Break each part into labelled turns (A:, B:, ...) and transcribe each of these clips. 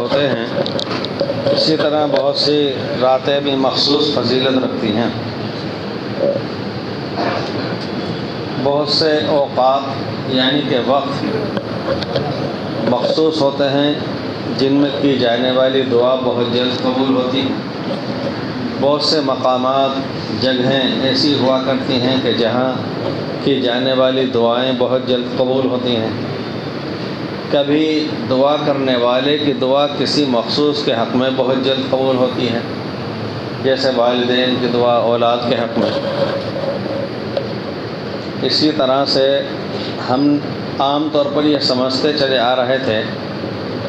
A: ہوتے ہیں، اسی طرح بہت سی راتیں بھی مخصوص فضیلت رکھتی ہیں۔ بہت سے اوقات یعنی کہ وقت مخصوص ہوتے ہیں جن میں کی جانے والی دعا بہت جلد قبول ہوتی ہے۔ بہت سے مقامات، جگہیں ایسی ہوا کرتی ہیں کہ جہاں کی جانے والی دعائیں بہت جلد قبول ہوتی ہیں۔ کبھی دعا کرنے والے کی دعا کسی مخصوص کے حق میں بہت جلد قبول ہوتی ہے، جیسے والدین کی دعا اولاد کے حق میں۔ اسی طرح سے ہم عام طور پر یہ سمجھتے چلے آ رہے تھے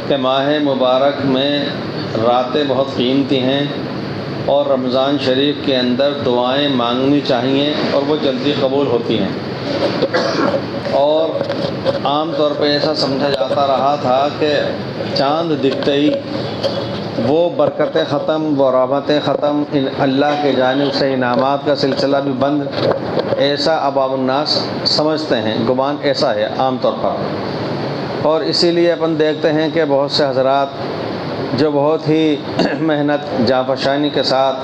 A: کہ ماہ مبارک میں راتیں بہت قیمتی ہیں اور رمضان شریف کے اندر دعائیں مانگنی چاہیے اور وہ جلدی قبول ہوتی ہیں، اور عام طور پہ ایسا سمجھا جاتا رہا تھا کہ چاند دکھتے ہی وہ برکتیں ختم، وہ رحمتیں ختم، اللہ کے جانب سے انعامات کا سلسلہ بھی بند، ایسا عوام الناس سمجھتے ہیں، گمان ایسا ہے عام طور پر۔ اور اسی لیے اپن دیکھتے ہیں کہ بہت سے حضرات جو بہت ہی محنت جانفشانی کے ساتھ،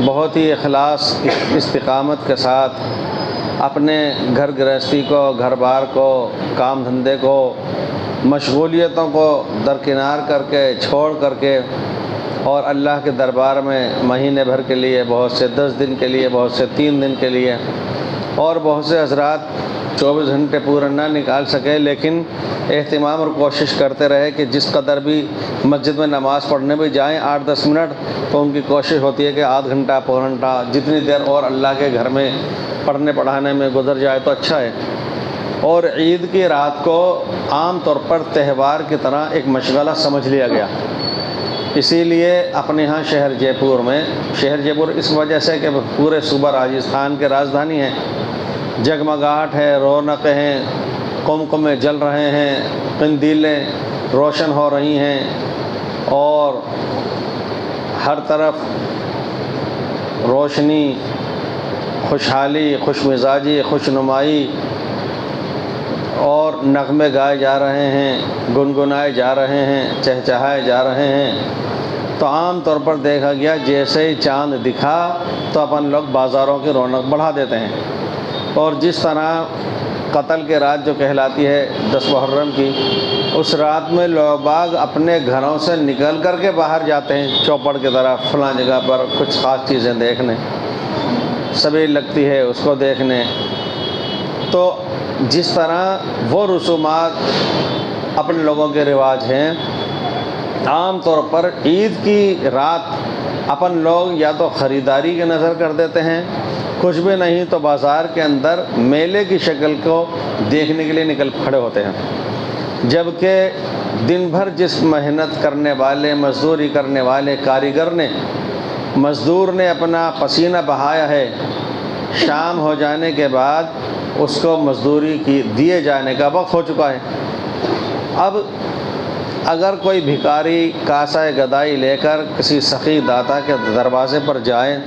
A: بہت ہی اخلاص استقامت کے ساتھ اپنے گھر گرہستی کو، گھر بار کو، کام دھندے کو، مشغولیتوں کو درکنار کر کے، چھوڑ کر کے، اور اللہ کے دربار میں مہینے بھر کے لیے، بہت سے 10 دن کے لیے، بہت سے 3 دن کے لیے، اور بہت سے حضرات 24 گھنٹے پورا نہ نکال سکے، لیکن اہتمام اور کوشش کرتے رہے کہ جس قدر بھی مسجد میں نماز پڑھنے بھی جائیں 8-10 منٹ، تو ان کی کوشش ہوتی ہے کہ آدھ گھنٹہ، پونا گھنٹہ، جتنی دیر اور اللہ کے گھر میں پڑھنے پڑھانے میں گزر جائے تو اچھا ہے۔ اور عید کی رات کو عام طور پر تہوار کی طرح ایک مشغلہ سمجھ لیا گیا، اسی لیے اپنے ہاں شہر جے پور اس وجہ سے کہ پورے صوبہ راجستھان کے راجدھانی ہے، جگمگاہٹ ہے، رونقیں ہیں، قمقمے جل رہے ہیں، قندیلیں روشن ہو رہی ہیں، اور ہر طرف روشنی، خوشحالی، خوش مزاجی، خوش نمائی، اور نغمے گائے جا رہے ہیں، گنگنائے جا رہے ہیں، چہچہائے جا رہے ہیں۔ تو عام طور پر دیکھا گیا جیسے ہی چاند دکھا تو اپن لوگ بازاروں کی رونق بڑھا دیتے ہیں، اور جس طرح قتل کے رات جو کہلاتی ہے 10 محرم کی، اس رات میں لوگ باغ اپنے گھروں سے نکل کر کے باہر جاتے ہیں چوپڑ کی طرف، فلاں جگہ پر کچھ خاص چیزیں دیکھنے، سبیل لگتی ہے اس کو دیکھنے۔ تو جس طرح وہ رسومات اپنے لوگوں کے رواج ہیں، عام طور پر عید کی رات اپن لوگ یا تو خریداری کی نظر کر دیتے ہیں، کچھ بھی نہیں تو بازار کے اندر میلے کی شکل کو دیکھنے کے لیے نکل کھڑے ہوتے ہیں، جبکہ دن بھر جس محنت کرنے والے، مزدوری کرنے والے کاریگر نے، مزدور نے اپنا پسینہ بہایا ہے، شام ہو جانے کے بعد اس کو مزدوری کی دیے جانے کا وقت ہو چکا ہے۔ اب اگر کوئی بھکاری کاسہ گدائی لے کر کسی سخی داتا کے دروازے پر جائے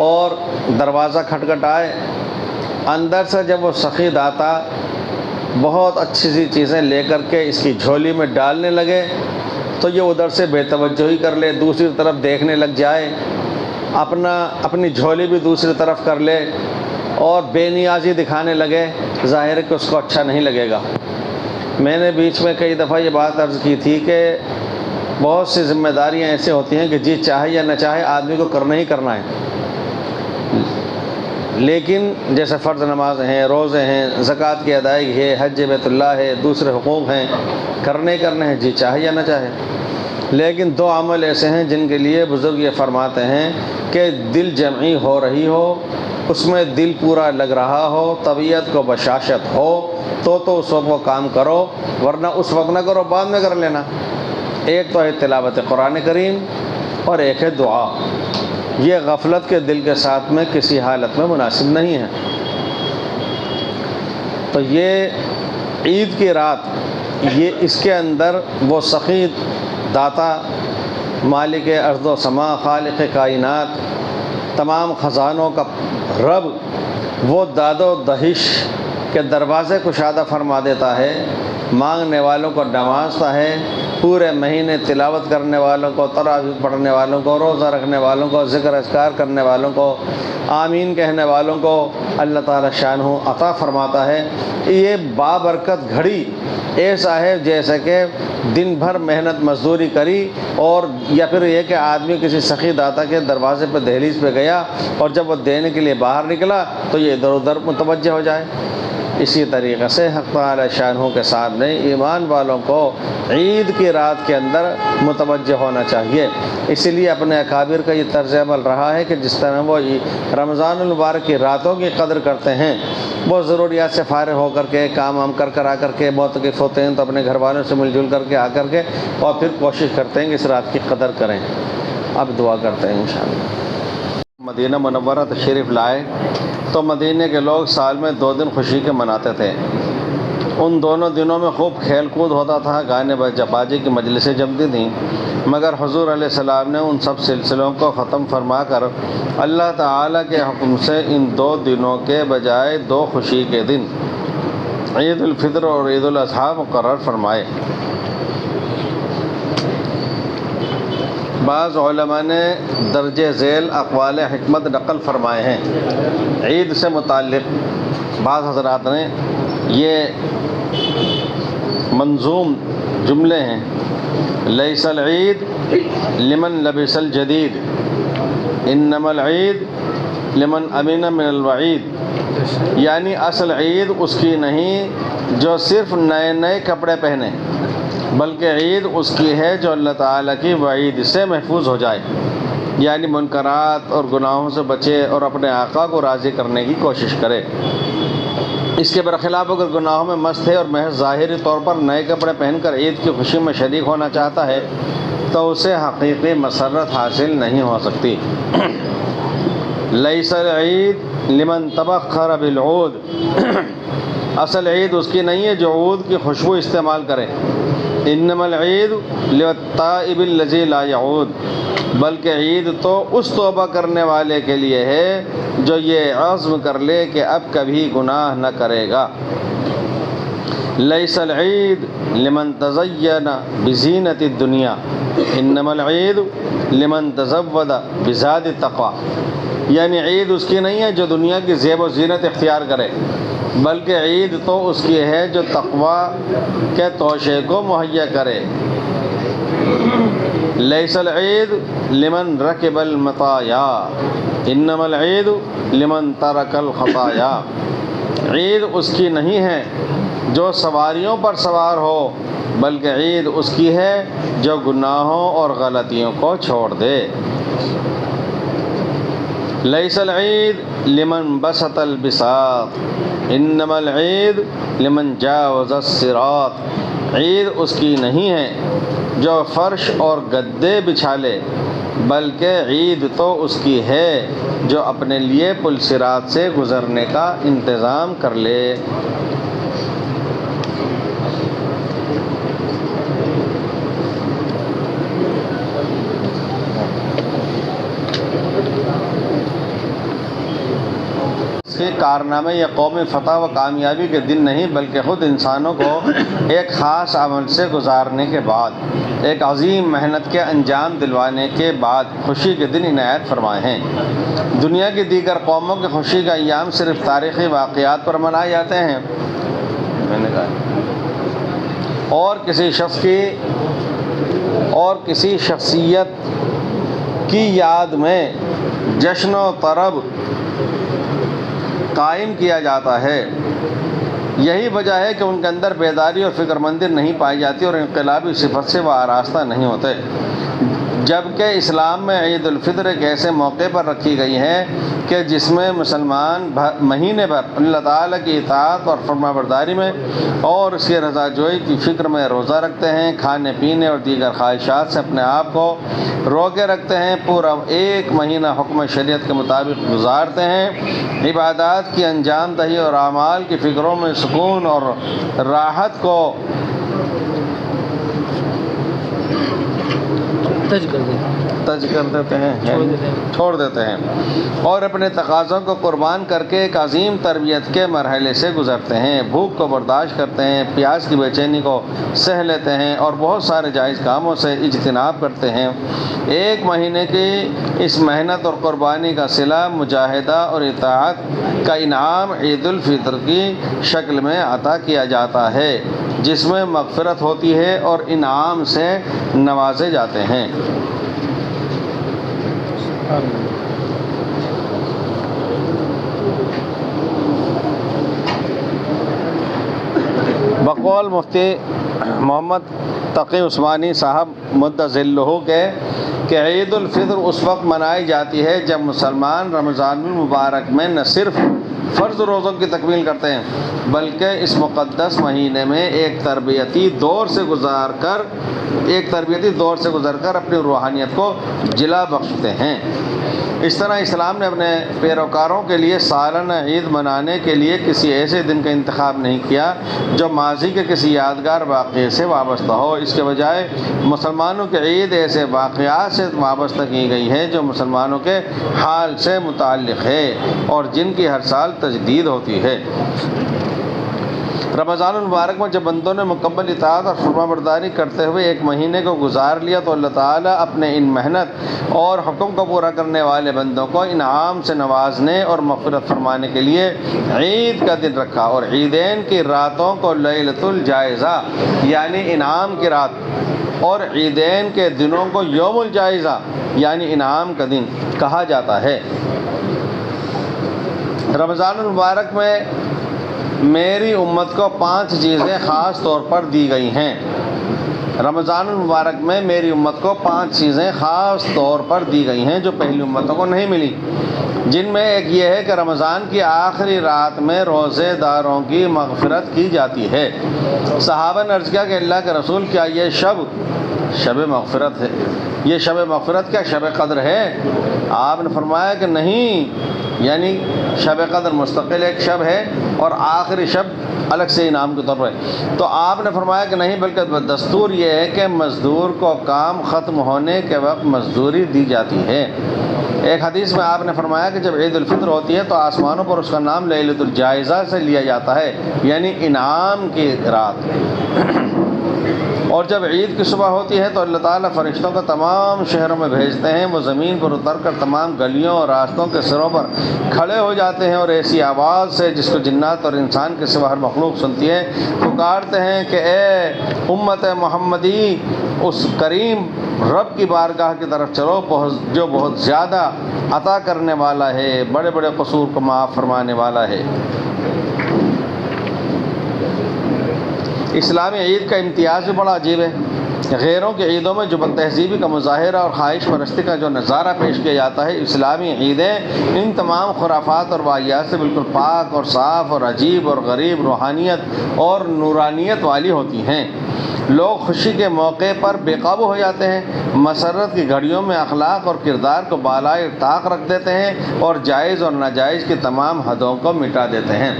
A: اور دروازہ کھٹکھٹائے، اندر سے جب وہ سخی داتا بہت اچھی سی چیزیں لے کر کے اس کی جھولی میں ڈالنے لگے تو یہ ادھر سے بے توجہی کر لے، دوسری طرف دیکھنے لگ جائے، اپنی جھولی بھی دوسری طرف کر لے اور بے نیازی دکھانے لگے، ظاہر ہے کہ اس کو اچھا نہیں لگے گا۔ میں نے بیچ میں کئی دفعہ یہ بات عرض کی تھی کہ بہت سی ذمہ داریاں ایسے ہوتی ہیں کہ جی چاہے یا نہ چاہے آدمی کو کرنا ہی کرنا ہے، لیکن جیسے فرض نماز ہیں، روزے ہیں، زکوٰۃ کی ادائیگی ہے، حج بیت اللہ ہے، دوسرے حقوق ہیں، کرنے ہیں جی چاہے یا نہ چاہے۔ لیکن 2 عمل ایسے ہیں جن کے لیے بزرگ یہ فرماتے ہیں کہ دل جمعی ہو رہی ہو، اس میں دل پورا لگ رہا ہو، طبیعت کو بشاشت ہو تو اس وقت وہ کام کرو، ورنہ اس وقت نہ کرو، بعد میں کر لینا۔ ایک تو ہے تلاوت قرآن کریم اور ایک ہے دعا، یہ غفلت کے دل کے ساتھ میں کسی حالت میں مناسب نہیں ہے۔ تو یہ عید کی رات، یہ اس کے اندر وہ سخی داتا، مالک ارض و سما، خالق کائنات، تمام خزانوں کا رب، وہ داد و دہش کے دروازے کشادہ فرما دیتا ہے، مانگنے والوں کو نوازتا ہے، پورے مہینے تلاوت کرنے والوں کو، تراویح پڑھنے والوں کو، روزہ رکھنے والوں کو، ذکر اذکار کرنے والوں کو، آمین کہنے والوں کو اللہ تعالیٰ شانہ عطا فرماتا ہے۔ یہ بابرکت گھڑی ایسا ہے جیسے کہ دن بھر محنت مزدوری کری، اور یا پھر یہ کہ آدمی کسی سخی داتا کے دروازے پہ دہلیز پہ گیا اور جب وہ دینے کے لیے باہر نکلا تو یہ ادھر ادھر متوجہ ہو جائے۔ اسی طریقے سے حق تعالی شانہ کے سامنے ایمان والوں کو عید کی رات کے اندر متوجہ ہونا چاہیے۔ اسی لیے اپنے اکابر کا یہ طرز عمل رہا ہے کہ جس طرح وہ رمضان المبارک کی راتوں کی قدر کرتے ہیں، وہ ضروریات سے فارغ ہو کر کے کام وام کر آ کر کے معتکف ہوتے ہیں تو اپنے گھر والوں سے مل جل کر کے آ کر کے اور پھر کوشش کرتے ہیں کہ اس رات کی قدر کریں۔ اب دعا کرتے ہیں انشاءاللہ۔ مدینہ منورہ تشریف لائے تو مدینہ کے لوگ سال میں 2 دن خوشی کے مناتے تھے۔ ان دونوں دنوں میں خوب کھیل کود ہوتا تھا، گانے باجے کی مجلسیں جمتی تھیں، مگر حضور علیہ السلام نے ان سب سلسلوں کو ختم فرما کر اللہ تعالیٰ کے حکم سے ان 2 دنوں کے بجائے 2 خوشی کے دن عید الفطر اور عید الاضحیٰ مقرر فرمائے۔ بعض علماء نے درجہ ذیل اقوال حکمت نقل فرمائے ہیں عید سے متعلق۔ بعض حضرات نے یہ منظوم جملے ہیں: لیس العید لمن لبس الجدید، انما العید لمن امن من الوعید، یعنی اصل عید اس کی نہیں جو صرف نئے کپڑے پہنے، بلکہ عید اس کی ہے جو اللہ تعالیٰ کی وعید سے محفوظ ہو جائے، یعنی منکرات اور گناہوں سے بچے اور اپنے آقا کو راضی کرنے کی کوشش کرے۔ اس کے برخلاف اگر گناہوں میں مست ہے اور محض ظاہری طور پر نئے کپڑے پہن کر عید کی خوشی میں شریک ہونا چاہتا ہے تو اسے حقیقی مسرت حاصل نہیں ہو سکتی۔ لیس العید لمن تبخر بالعود، اصل عید اس کی نہیں ہے جو عود کی خوشبو استعمال کرے۔ انما العید للتائب الذی لا یعود، بلکہ عید تو اس توبہ کرنے والے کے لیے ہے جو یہ عزم کر لے کہ اب کبھی گناہ نہ کرے گا۔ لیس العید لمن تزین بزینت الدنیا، انما العید لمن تزود بزاد التقوی، یعنی عید اس کی نہیں ہے جو دنیا کی زیب و زینت اختیار کرے، بلکہ عید تو اس کی ہے جو تقوی کے توشے کو مہیا کرے۔ لیس العید لمن رکب المطایا، انما العید لمن ترک الخطایا، عید اس کی نہیں ہے جو سواریوں پر سوار ہو، بلکہ عید اس کی ہے جو گناہوں اور غلطیوں کو چھوڑ دے۔ لیس العید لمن بسط البساط، انما العید لمن جاوز الصراط، عید اس کی نہیں ہے جو فرش اور گدے بچھا لے، بلکہ عید تو اس کی ہے جو اپنے لیے پل صراط سے گزرنے کا انتظام کر لے۔ اس کے کارنامے یا قومی فتح و کامیابی کے دن نہیں، بلکہ خود انسانوں کو ایک خاص عمل سے گزارنے کے بعد، ایک عظیم محنت کے انجام دلوانے کے بعد خوشی کے دن عنایت فرمائے ہیں۔ دنیا کی دیگر قوموں کی خوشی کا ایام صرف تاریخی واقعات پر منائے جاتے ہیں، میں نے کہا، اور کسی شخصیت کی یاد میں جشن و طرب قائم کیا جاتا ہے۔ یہی وجہ ہے کہ ان کے اندر بیداری اور فکر مندی نہیں پائی جاتی اور انقلابی صفت سے وہ آراستہ نہیں ہوتے، جبکہ اسلام میں عید الفطر ایک ایسے موقع پر رکھی گئی ہے کہ جس میں مسلمان مہینے بھر اللہ تعالیٰ کی اطاعت اور فرما برداری میں اور اس کی رضا جوئی کی فکر میں روزہ رکھتے ہیں، کھانے پینے اور دیگر خواہشات سے اپنے آپ کو روکے رکھتے ہیں، پورا 1 مہینہ حکم شریعت کے مطابق گزارتے ہیں، عبادات کی انجام دہی اور اعمال کی فکروں میں سکون اور راحت کو
B: تج کر دیتے ہیں،
A: تج کر دیتے ہیں، چھوڑ دیتے ہیں، اور اپنے تقاضوں کو قربان کر کے ایک عظیم تربیت کے مرحلے سے گزرتے ہیں، بھوک کو برداشت کرتے ہیں، پیاس کی بے چینی کو سہ لیتے ہیں اور بہت سارے جائز کاموں سے اجتناب کرتے ہیں۔ ایک مہینے کی اس محنت اور قربانی کا صلہ، مجاہدہ اور اطاعت کا انعام عید الفطر کی شکل میں عطا کیا جاتا ہے، جس میں مغفرت ہوتی ہے اور انعام سے نوازے جاتے ہیں۔ بقول مفتی محمد تقی عثمانی صاحب مد ظلہ کے کہ عید الفطر اس وقت منائی جاتی ہے جب مسلمان رمضان المبارک میں نہ صرف فرض روزوں کی تکمیل کرتے ہیں بلکہ اس مقدس مہینے میں ایک تربیتی دور سے گزر کر اپنی روحانیت کو جلا بخشتے ہیں۔ اس طرح اسلام نے اپنے پیروکاروں کے لیے سالانہ عید منانے کے لیے کسی ایسے دن کا انتخاب نہیں کیا جو ماضی کے کسی یادگار واقعے سے وابستہ ہو، اس کے بجائے مسلمانوں کی عید ایسے واقعات سے وابستہ کی گئی ہے جو مسلمانوں کے حال سے متعلق ہے اور جن کی ہر سال تجدید ہوتی ہے۔ رمضان المبارک میں جب بندوں نے مکمل اطاعت اور فرما برداری کرتے ہوئے ایک مہینے کو گزار لیا تو اللہ تعالیٰ اپنے ان محنت اور حکم کو پورا کرنے والے بندوں کو انعام سے نوازنے اور مغفرت فرمانے کے لیے عید کا دن رکھا، اور عیدین کی راتوں کو لیلۃ الجائزہ یعنی انعام کی رات اور عیدین کے دنوں کو یوم الجائزہ یعنی انعام کا دن کہا جاتا ہے۔ رمضان المبارک میں میری امت کو 5 چیزیں خاص طور پر دی گئی ہیں۔ رمضان المبارک میں میری امت کو 5 چیزیں خاص طور پر دی گئی ہیں جو پہلی امتوں کو نہیں ملی، جن میں ایک یہ ہے کہ رمضان کی آخری رات میں روزے داروں کی مغفرت کی جاتی ہے۔ صحابہ نے عرض کیا کہ اللہ کے رسول، کیا یہ شب مغفرت ہے؟ یہ شب مغفرت کیا شب قدر ہے؟ آپ نے فرمایا کہ نہیں، یعنی شب قدر مستقل ایک شب ہے اور آخری شب الگ سے انعام کے طور پر ہے۔ تو آپ نے فرمایا کہ نہیں، بلکہ دستور یہ ہے کہ مزدور کو کام ختم ہونے کے وقت مزدوری دی جاتی ہے۔ ایک حدیث میں آپ نے فرمایا کہ جب عید الفطر ہوتی ہے تو آسمانوں پر اس کا نام لیلۃ الجائزہ سے لیا جاتا ہے، یعنی انعام کی رات۔ اور جب عید کی صبح ہوتی ہے تو اللہ تعالیٰ فرشتوں کو تمام شہروں میں بھیجتے ہیں، وہ زمین پر اتر کر تمام گلیوں اور راستوں کے سروں پر کھڑے ہو جاتے ہیں اور ایسی آواز سے جس کو جنات اور انسان کے سوا ہر مخلوق سنتی ہے پکارتے ہیں کہ اے امت محمدی، اس کریم رب کی بارگاہ کی طرف چلو جو بہت زیادہ عطا کرنے والا ہے، بڑے بڑے قصور کو معاف فرمانے والا ہے۔ اسلامی عید کا امتیاز بھی بڑا عجیب ہے۔ غیروں کی عیدوں میں جو بد تہذیبی کا مظاہرہ اور خواہش پرستی کا جو نظارہ پیش کیا جاتا ہے، اسلامی عیدیں ان تمام خرافات اور واہیات سے بالکل پاک اور صاف اور عجیب اور غریب روحانیت اور نورانیت والی ہوتی ہیں۔ لوگ خوشی کے موقع پر بے قابو ہو جاتے ہیں، مسرت کی گھڑیوں میں اخلاق اور کردار کو بالائے طاق رکھ دیتے ہیں اور جائز اور ناجائز کی تمام حدوں کو مٹا دیتے ہیں۔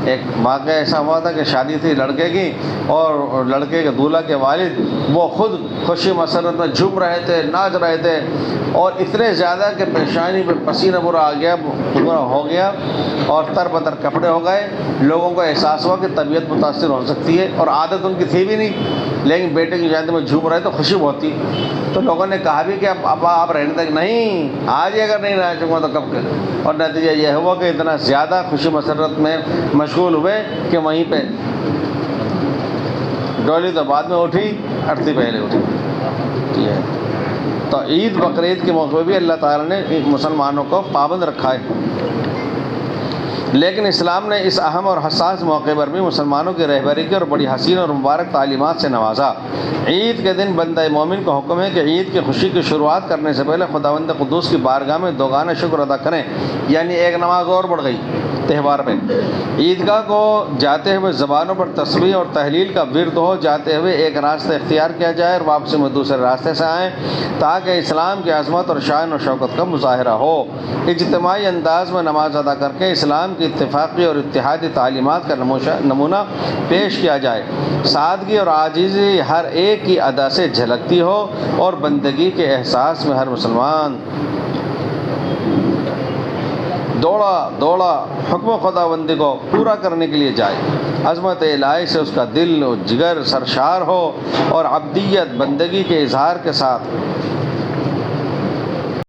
A: ایک واقعہ ایسا ہوا تھا کہ شادی تھی لڑکے کی، اور لڑکے کے دولہا کے والد وہ خود خوشی مسرت میں جھوم رہے تھے، ناچ رہے تھے، اور اتنے زیادہ کہ پیشانی پہ پسینہ پورا ہو گیا اور تر بتر کپڑے ہو گئے۔ لوگوں کو احساس ہوا کہ طبیعت متاثر ہو سکتی ہے، اور عادت ان کی تھی بھی نہیں، لیکن بیٹے کی شادی میں جھوم رہے تو خوشی بہت تھی۔ تو لوگوں نے کہا بھی کہ اب آپ رہنے تک نہیں، آج ہی اگر نہیں ناچوں گا تو کب کر؟ اور نتیجہ یہ ہوا کہ اتنا زیادہ خوشی مسرت میں مشغول ہوئے کہ وہیں پہ ڈولی تو بعد میں اٹھی، ارتھی پہلے اٹھی۔ تو عید بقرعید کے موقع بھی اللہ تعالیٰ نے مسلمانوں کو پابند رکھا ہے، لیکن اسلام نے اس اہم اور حساس موقع پر بھی مسلمانوں کی رہبری کی اور بڑی حسین اور مبارک تعلیمات سے نوازا۔ عید کے دن بندہ مومن کو حکم ہے کہ عید کی خوشی کی شروعات کرنے سے پہلے خداوند قدوس کی بارگاہ میں دوگانا شکر ادا کریں، یعنی ایک نماز اور بڑھ گئی، تہوار میں عیدگاہ کو جاتے ہوئے زبانوں پر تسبیح اور تحلیل کا ورد ہو، جاتے ہوئے ایک راستہ اختیار کیا جائے اور واپسی میں دوسرے راستے سے آئیں، تاکہ اسلام کی عظمت اور شان و شوکت کا مظاہرہ ہو۔ اجتماعی انداز میں نماز ادا کر کے اسلام کی اتفاقی اور اتحادی تعلیمات کا نمونہ پیش کیا جائے۔ سادگی اور عاجزی ہر ایک کی ادا سے جھلکتی ہو اور بندگی کے احساس میں ہر مسلمان دوڑا حکم خداوندی کو پورا کرنے کے لیے جائے، عظمت الہی سے اس کا دل و جگر سرشار ہو اور عبدیت بندگی کے اظہار کے ساتھ